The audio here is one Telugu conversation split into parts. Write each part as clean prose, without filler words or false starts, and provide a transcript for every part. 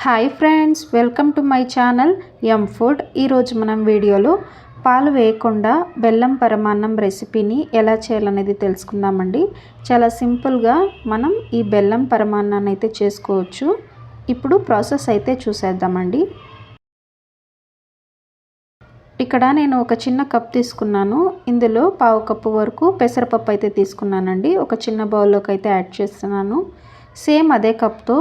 Hi friends, welcome to my channel M food. ఈరోజు మనం వీడియోలో పాలు వేయకుండా బెల్లం పరమాన్నం రెసిపీని ఎలా చేయాలనేది తెలుసుకుందామండి. చాలా సింపుల్గా మనం ఈ బెల్లం పరమాన్నాన్ని అయితే చేసుకోవచ్చు. ఇప్పుడు ప్రాసెస్ అయితే చూసేద్దామండి. ఇక్కడ నేను ఒక చిన్న కప్ తీసుకున్నాను. ఇందులో పావు కప్పు వరకు పెసరపప్పు అయితే తీసుకున్నానండి. ఒక చిన్న బౌల్లోకి అయితే యాడ్ చేస్తున్నాను. సేమ్ అదే కప్తో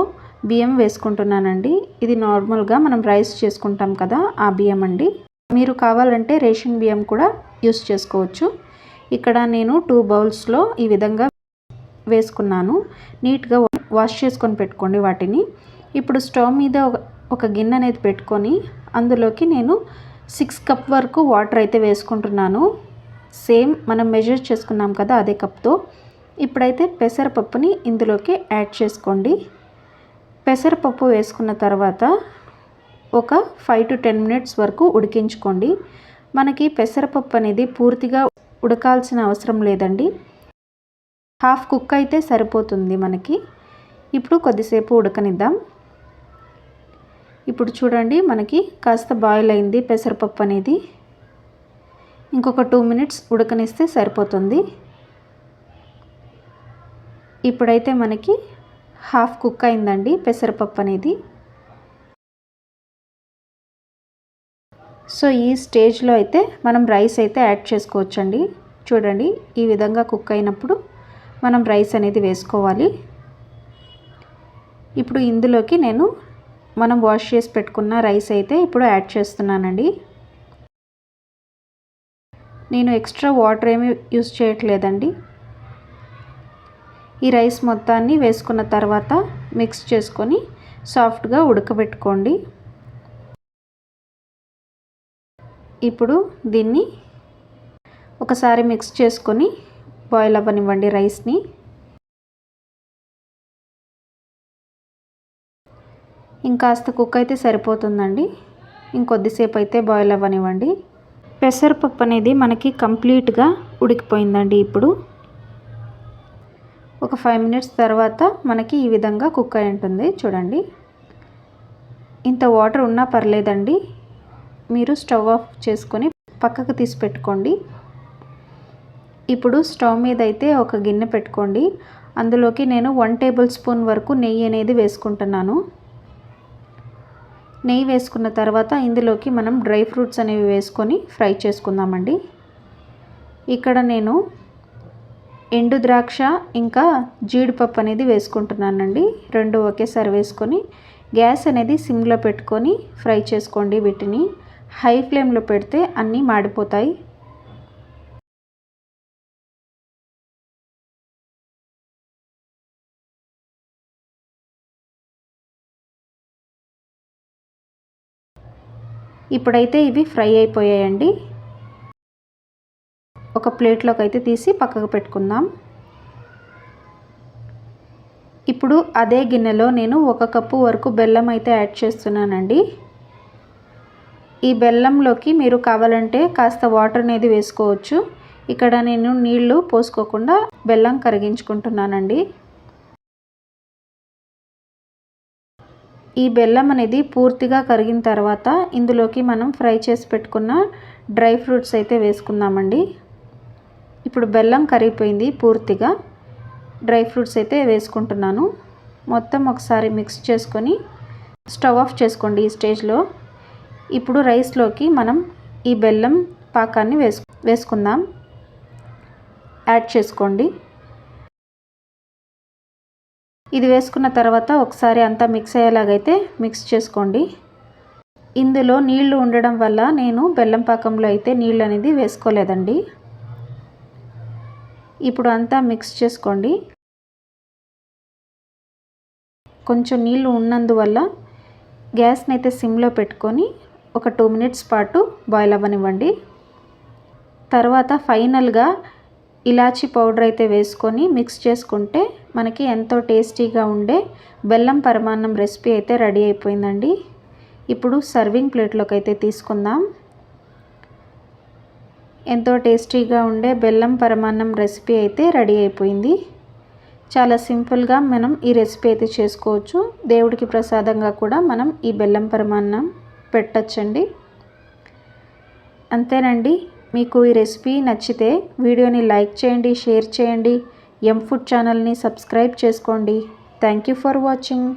బియ్యం వేసుకుంటున్నానండి. ఇది నార్మల్గా మనం రైస్ చేసుకుంటాం కదా, ఆ బియ్యం అండి. మీరు కావాలంటే రేషన్ బియ్యం కూడా యూస్ చేసుకోవచ్చు. ఇక్కడ నేను 2 బౌల్స్లో ఈ విధంగా వేసుకున్నాను. నీట్గా వాష్ చేసుకొని పెట్టుకోండి వాటిని. ఇప్పుడు స్టవ్ మీద ఒక గిన్నె అనేది పెట్టుకొని అందులోకి నేను 6 కప్ వరకు వాటర్ అయితే వేసుకుంటున్నాను. సేమ్ మనం మెజర్ చేసుకున్నాం కదా, అదే కప్తో. ఇప్పుడైతే పెసరపప్పుని ఇందులోకి యాడ్ చేసుకోండి. పెసరపప్పు వేసుకున్న తర్వాత ఒక 5 to 10 మినిట్స్ వరకు ఉడికించుకోండి. మనకి పెసరపప్పు అనేది పూర్తిగా ఉడకాల్సిన అవసరం లేదండి. హాఫ్ కుక్ అయితే సరిపోతుంది మనకి. ఇప్పుడు కొద్దిసేపు ఉడకనిద్దాం. ఇప్పుడు చూడండి, మనకి కాస్త బాయిల్ అయింది పెసరపప్పు అనేది. ఇంకొక 2 మినిట్స్ ఉడకనిస్తే సరిపోతుంది. ఇప్పుడైతే మనకి హాఫ్ కుక్ అయిందండి పెసరపప్పు అనేది. సో ఈ స్టేజ్లో అయితే మనం రైస్ అయితే యాడ్ చేసుకోవచ్చండి. చూడండి, ఈ విధంగా కుక్ అయినప్పుడు మనం రైస్ అనేది వేసుకోవాలి. ఇప్పుడు ఇందులోకి మనం వాష్ చేసి పెట్టుకున్న రైస్ అయితే ఇప్పుడు యాడ్ చేస్తున్నానండి. నేను ఎక్స్ట్రా వాటర్ ఏమీ యూస్ చేయట్లేదండి. ఈ రైస్ మొత్తాన్ని వేసుకున్న తర్వాత మిక్స్ చేసుకొని సాఫ్ట్గా ఉడకబెట్టుకోండి. ఇప్పుడు దీన్ని ఒకసారి మిక్స్ చేసుకొని బాయిల్ అవ్వనివ్వండి రైస్ని. ఇంకాస్త కుక్ అయితే సరిపోతుందండి. ఇంకొద్దిసేపు అయితే బాయిల్ అవ్వనివ్వండి. పెసరపప్పు అనేది మనకి కంప్లీట్గా ఉడికిపోయిందండి. ఇప్పుడు ఒక 5 మినిట్స్ తర్వాత మనకి ఈ విధంగా కుక్ అయి ఉంటుంది. చూడండి, ఇంత వాటర్ ఉన్నా పర్లేదండి. మీరు స్టవ్ ఆఫ్ చేసుకొని పక్కకు తీసి పెట్టుకోండి. ఇప్పుడు స్టవ్ మీద అయితే ఒక గిన్నె పెట్టుకోండి. అందులోకి నేను 1 టేబుల్ స్పూన్ వరకు నెయ్యి అనేది వేసుకుంటున్నాను. నెయ్యి వేసుకున్న తర్వాత ఇందులోకి మనం డ్రై ఫ్రూట్స్ అనేవి వేసుకొని ఫ్రై చేసుకుందామండి. ఇక్కడ నేను ఎండు ద్రాక్ష ఇంకా జీడిపప్పు అనేది వేసుకుంటున్నానండి. రెండు ఒకేసారి వేసుకొని గ్యాస్ అనేది సిమ్లో పెట్టుకొని ఫ్రై చేసుకోండి. వీటిని హై ఫ్లేమ్లో పెడితే అన్నీ మాడిపోతాయి. ఇప్పుడైతే ఇవి ఫ్రై అయిపోయాయండి. ఒక ప్లేట్లోకి అయితే తీసి పక్కకు పెట్టుకుందాం. ఇప్పుడు అదే గిన్నెలో నేను 1 కప్పు వరకు బెల్లం అయితే యాడ్ చేస్తున్నానండి. ఈ బెల్లంలోకి మీరు కావాలంటే కాస్త వాటర్ అనేది వేసుకోవచ్చు. ఇక్కడ నేను నీళ్లు పోసుకోకుండా బెల్లం కరిగించుకుంటున్నానండి. ఈ బెల్లం అనేది పూర్తిగా కరిగిన తర్వాత ఇందులోకి మనం ఫ్రై చేసి పెట్టుకున్న డ్రై ఫ్రూట్స్ అయితే వేసుకుందామండి. ఇప్పుడు బెల్లం కరిగిపోయింది పూర్తిగా. డ్రై ఫ్రూట్స్ అయితే వేసుకుంటున్నాను. మొత్తం ఒకసారి మిక్స్ చేసుకొని స్టవ్ ఆఫ్ చేసుకోండి ఈ స్టేజ్లో. ఇప్పుడు రైస్లోకి మనం ఈ బెల్లం పాకాన్ని వేసుకుందాం. యాడ్ చేసుకోండి. ఇది వేసుకున్న తర్వాత ఒకసారి అంతా మిక్స్ అయ్యేలాగైతే మిక్స్ చేసుకోండి. ఇందులో నీళ్లు ఉండడం వల్ల నేను బెల్లం పాకంలో అయితే నీళ్ళు అనేది వేసుకోలేదండి. ఇప్పుడు అంతా మిక్స్ చేసుకోండి. కొంచెం నీళ్ళు ఉన్నందువల్ల గ్యాస్ని అయితే సిమ్లో పెట్టుకొని ఒక 2 మినిట్స్ పాటు బాయిల్ అవ్వనివ్వండి. తర్వాత ఫైనల్గా ఇలాచీ పౌడర్ అయితే వేసుకొని మిక్స్ చేసుకుంటే మనకి ఎంతో టేస్టీగా ఉండే బెల్లం పరమాన్నం రెసిపీ అయితే రెడీ అయిపోయిందండి. ఇప్పుడు సర్వింగ్ ప్లేట్లోకి అయితే తీసుకుందాం. ఎంతో టేస్టీగా ఉండే బెల్లం పరమాన్నం రెసిపీ అయితే రెడీ అయిపోయింది. చాలా సింపుల్గా మనం ఈ రెసిపీ అయితే చేసుకోవచ్చు. దేవుడికి ప్రసాదంగా కూడా మనం ఈ బెల్లం పరమాన్నం పెట్టచ్చండి. అంతేనండి. మీకు ఈ రెసిపీ నచ్చితే వీడియోని లైక్ చేయండి, షేర్ చేయండి. ఎం ఫుడ్ ఛానల్ని సబ్స్క్రైబ్ చేసుకోండి. Thank you for watching.